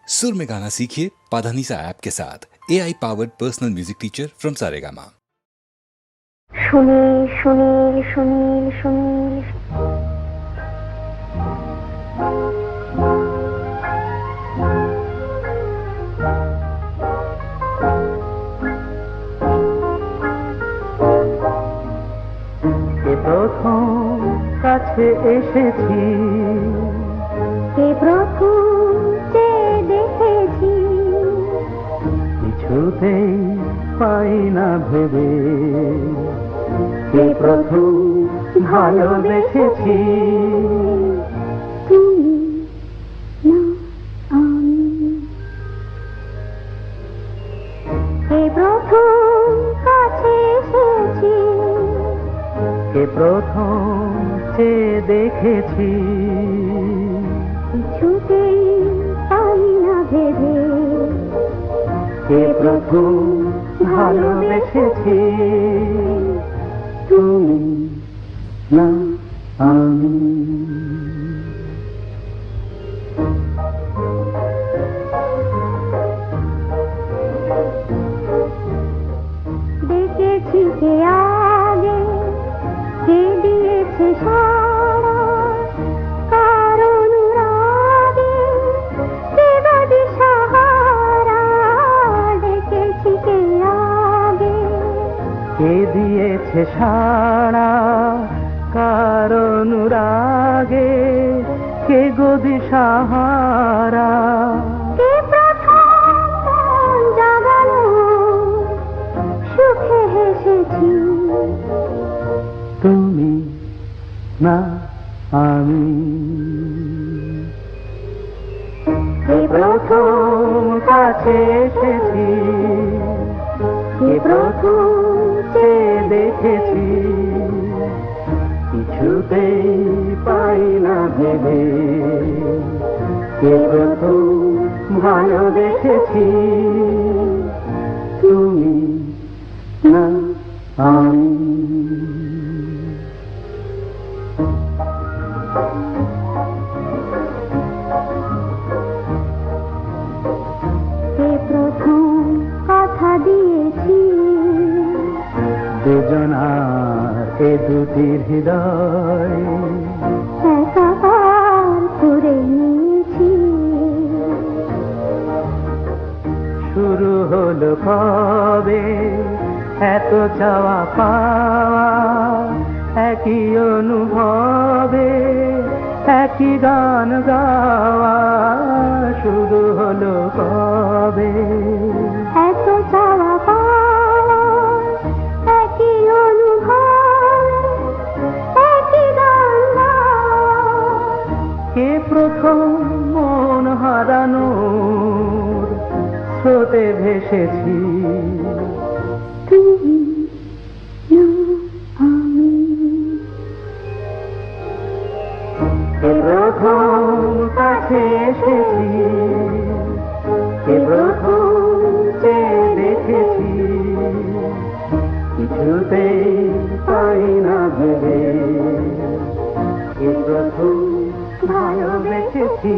सुर में गाना सीखिए पाधानीसा ऐप के साथ AI powered personal music teacher from Saregama. Sunil Sunil Sunil Sunil প্রথম কাছে এসেছি, কে প্রথম যে দেখেছি, কিছুতেই পাই না ভেবে, কে প্রথম ভালোবেসেছি। তুমি না আমি, কে প্রথম কাছে এসেছি, কে প্রথম যে দেখেছি, কিছুতেই পাই না ভেবে, কে প্রথম ভালোবেসেছি। তুমি না আমি। দেখেছি কে আগে, কে দিয়েছে সাড়া, কার অনুরাগে, কে বা দিশাহারা। দেখেছি কে আগে, কে দিয়েছে সাড়া, কার অনুরাগে, কে গো দিশাহারা। কে প্রথম মন জাগালো, সুখে হেসেছি। তুমি না আমি। কে প্রথম কাছে এসেছি, কে প্রথম যে দেখেছি, কিছুতেই পাই না ভেবে, কে প্রথম ভালোবেসেছি। তুমি না আমি। কে প্রথম কথা দিয়েছি, দুজনার এ দুটি হৃদয় একাকার করে নিয়েছি। শুরু হলো কবে এত চাওয়া পাওয়া, একই অনুভবে একই গান গাওয়া। শুরু হলো কবে এত চাওয়া পাওয়া, একই অনুভব, একই গান গাওয়া। কে প্রথম মন হারানোর স্রোতে ভেসেছি। তুমি না আমি, কে প্রথম কাছে এসেছি, কে প্রথম যে দেখেছি, কিছুতেই পাই না ভেবে, কে প্রথম ভালোবেসেছি।